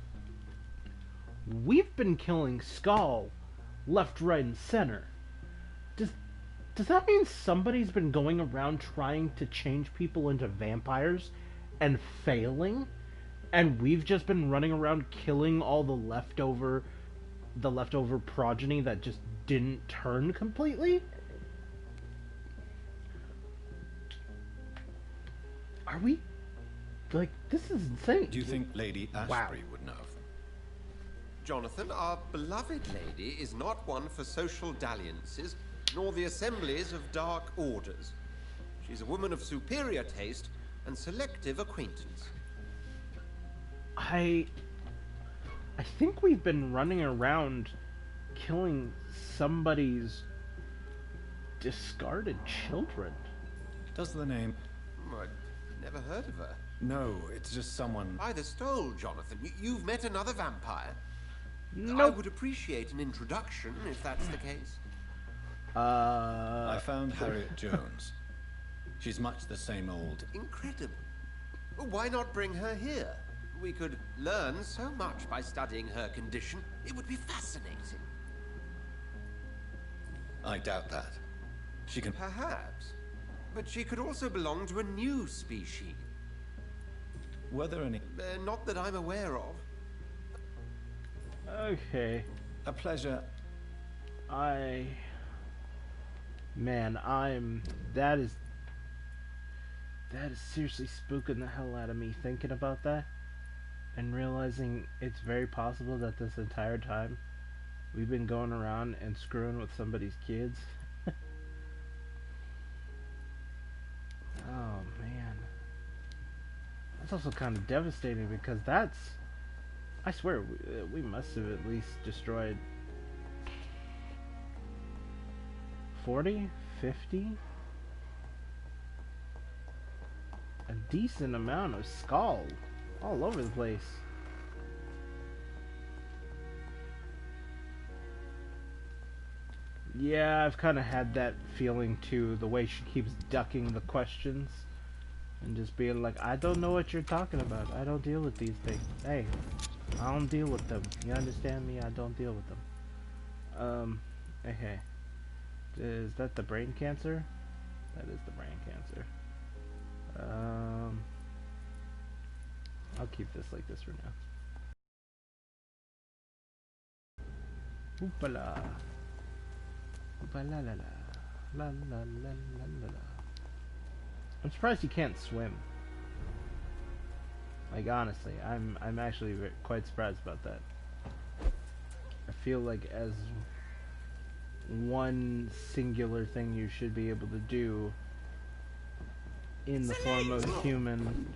we've been killing Skull left, right, and center. Does that mean somebody's been going around trying to change people into vampires and failing? And we've just been running around killing all the leftover progeny that just didn't turn completely? Are we... Like, this is insane. Do you think Lady Ashbury would know of them? Jonathan, our beloved lady is not one for social dalliances, nor the assemblies of dark orders. She's a woman of superior taste and selective acquaintance. I think we've been running around killing somebody's discarded children. Does the name... I'd never heard of her. No, it's just someone... By the stole, Jonathan. You've met another vampire. Nope. I would appreciate an introduction, if that's the case. I found Harriet Jones. She's much the same old... Incredible. Well, why not bring her here? We could learn so much by studying her condition. It would be fascinating. I doubt that. She can... Perhaps. But she could also belong to a new species. Were there any... Not that I'm aware of. Okay. A pleasure. Man, that is seriously spooking the hell out of me thinking about that and realizing it's very possible that this entire time we've been going around and screwing with somebody's kids. Oh man, that's also kind of devastating because I swear we must have at least destroyed 40, 50, a decent amount of skull all over the place. Yeah, I've kind of had that feeling too, the way she keeps ducking the questions and just being like, I don't know what you're talking about. I don't deal with these things. Hey, I don't deal with them. You understand me? I don't deal with them. Okay. Is that the brain cancer? That is the brain cancer. I'll keep this like this for now. Oopala. Oopala la la. La la la la la la. I'm surprised you can't swim. Like honestly, I'm actually quite surprised about that. I feel like as one singular thing you should be able to do in the form of a human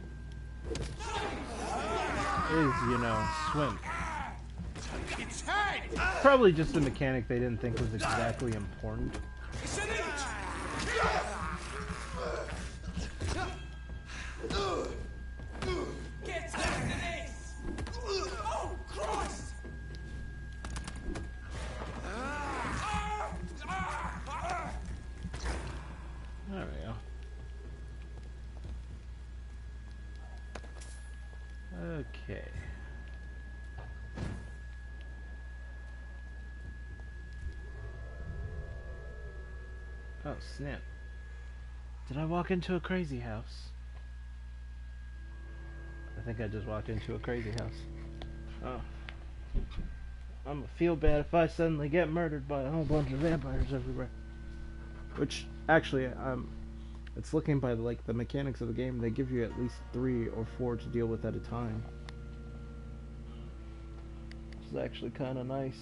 is, you know, swim. Probably just a mechanic they didn't think was exactly important. Get after this! Oh, Christ! There we go. Okay. Oh, snap. Did I walk into a crazy house? I think I just walked into a crazy house. Oh. I'm gonna feel bad if I suddenly get murdered by a whole bunch of vampires everywhere. Which, actually, it's looking by the mechanics of the game, they give you at least 3 or 4 to deal with at a time. Which is actually kind of nice.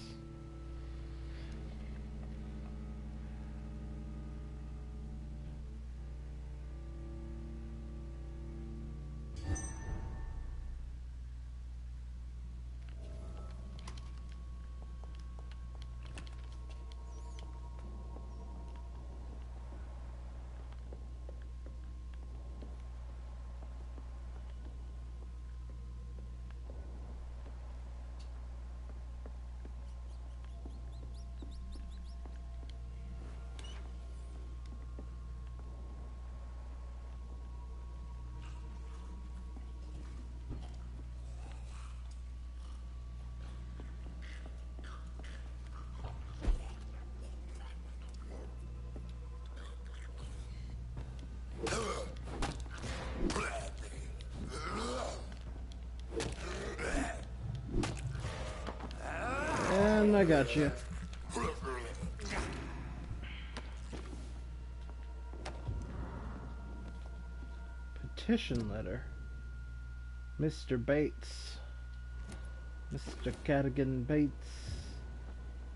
And I got you. Petition letter. Mr. Bates. Mr. Cadigan Bates.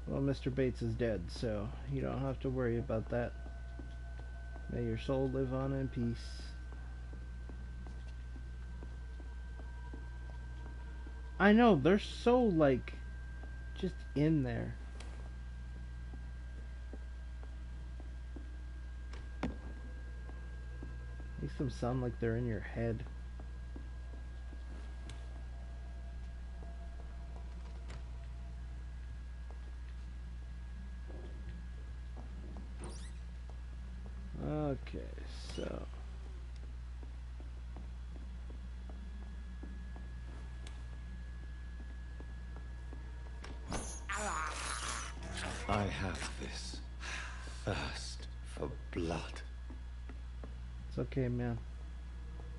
Well, Mr. Bates is dead, so you don't have to worry about that. May your soul live on in peace. I know, they're so, like, just in there. them sound like they're in your head? Okay, so I have this thirst for blood. it's okay, man.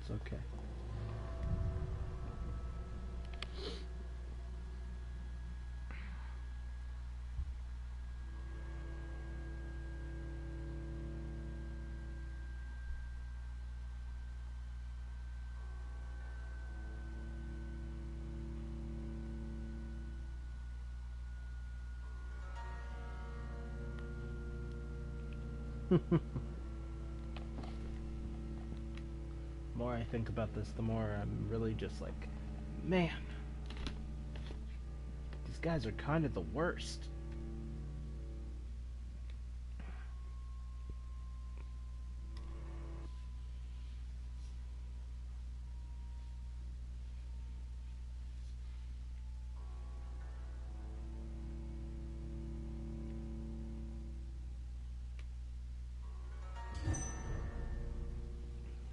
It's okay. The more I think about this, the more I'm really just like, man, these guys are kind of the worst.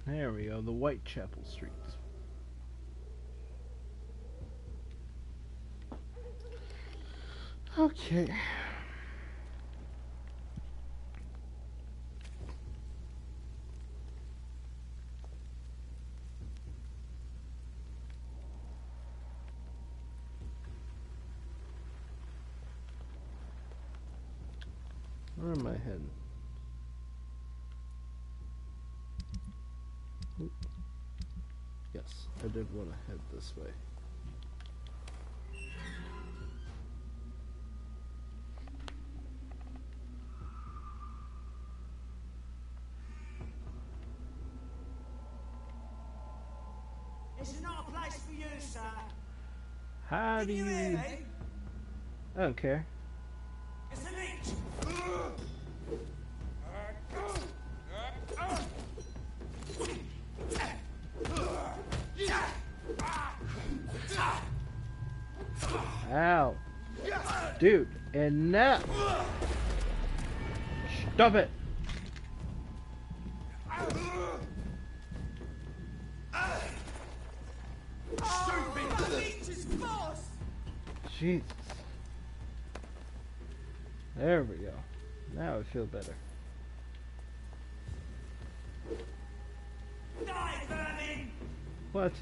There we go, the Whitechapel streets. Okay. Where am I heading? Oop. Yes, I did want to head this way. This is not a place for you, sir. How do Can you hear you... me? I don't care. It's a leech. Ow. Dude, enough. Stop it. Jesus. There we go. Now I feel better. Die, vermin! What?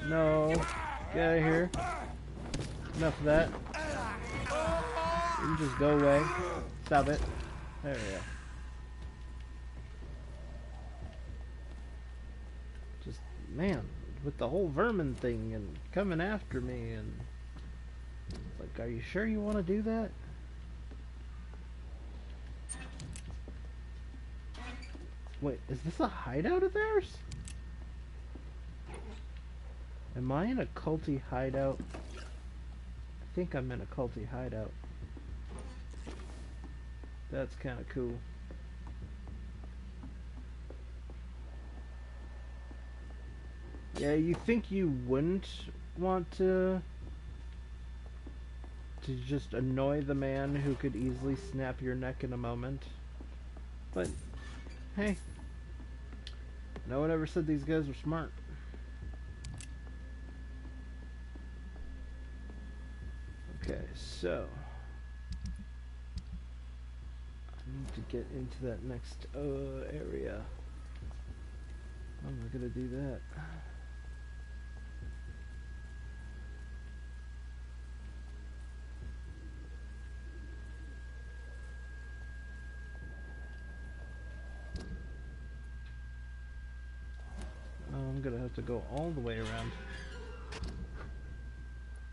No. Get out of here. Enough of that. You just go away. Stop it. There we go. Just, man, with the whole vermin thing and coming after me and... Like, are you sure you want to do that? Wait, is this a hideout of theirs? Am I in a culty hideout? I think I'm in a culty hideout. That's kind of cool. Yeah, you think you wouldn't want to just annoy the man who could easily snap your neck in a moment. But, hey, no one ever said these guys were smart. Okay, so I need to get into that next area. How am I gonna do that? I'm gonna have to go all the way around.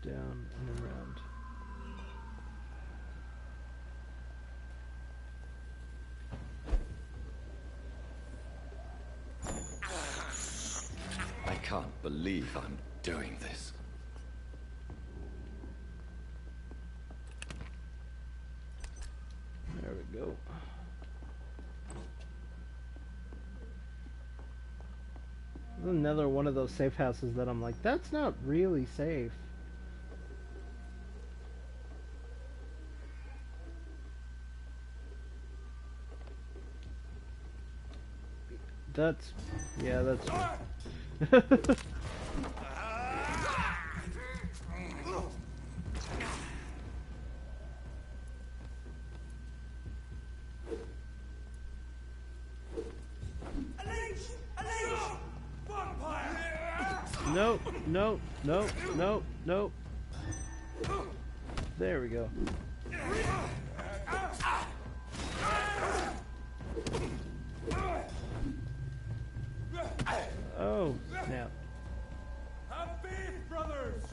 Down and around. I can't believe I'm doing this. There we go. Another one of those safe houses that I'm like, that's not really safe. That's... yeah, that's... Nope, nope, nope, nope, nope. There we go. Oh, snap. Brothers.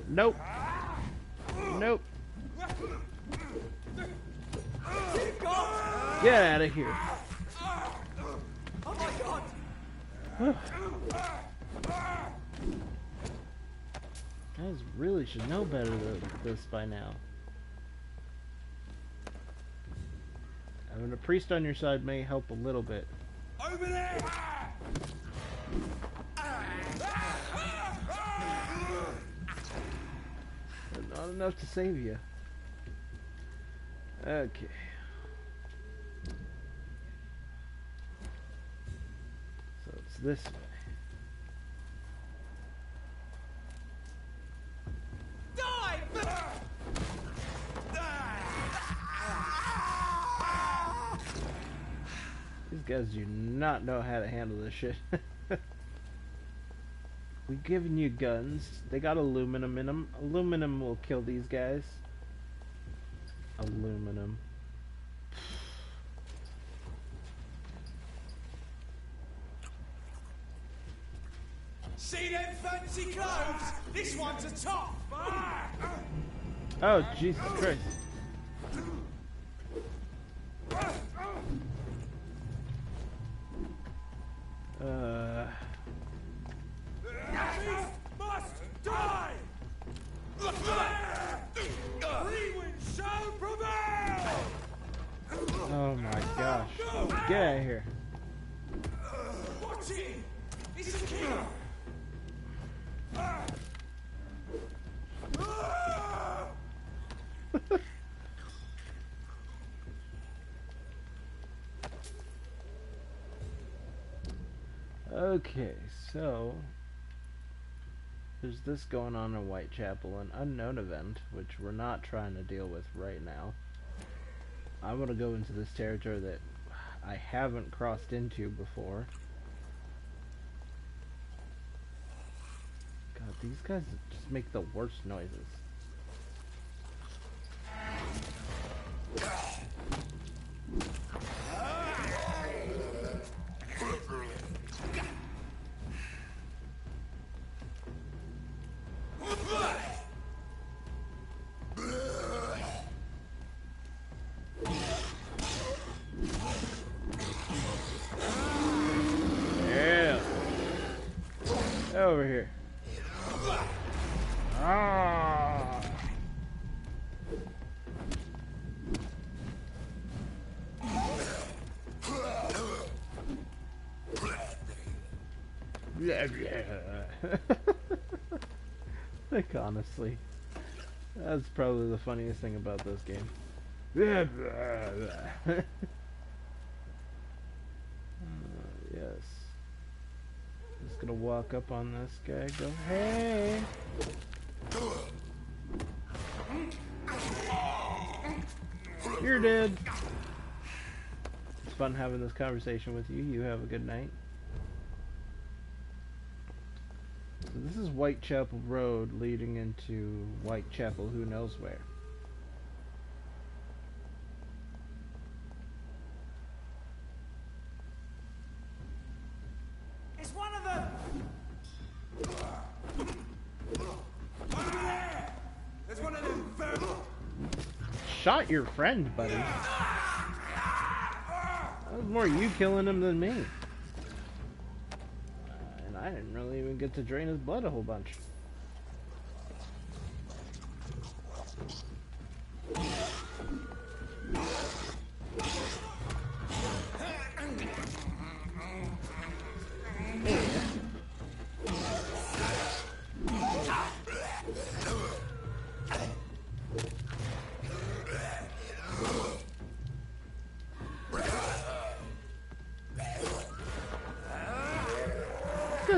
Nope. Nope. Get out of here. Oh my god. Guys really should know better than this by now. Having a priest on your side may help a little bit. Over there! But not enough to save you. Okay. So it's this way. These guys do not know how to handle this shit. We giving you guns. They got aluminum in them. Aluminum will kill these guys. Aluminum. See them fancy clothes? This one's a top. Oh, Jesus Christ. Must die! Rewind shall prevail! Oh my gosh. Get out of here. Watch it! It's a killer! Okay, so there's this going on in Whitechapel, an unknown event, which we're not trying to deal with right now. I'm gonna go into this territory that I haven't crossed into before. God, these guys just make the worst noises. Over here. Ah. Like, honestly, that's probably the funniest thing about this game. Yes. Just gonna walk up on this guy, go, hey! You're dead! It's fun having this conversation with you. You have a good night. So this is Whitechapel Road leading into Whitechapel, who knows where. It's one of them! Over there! There's one of them Shot your friend, buddy. That was more you killing him than me. And I didn't really even get to drain his blood a whole bunch.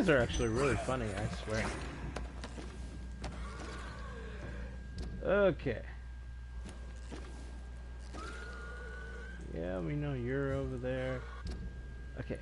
guys are actually really funny, I swear. Okay. Yeah, we know you're over there. Okay.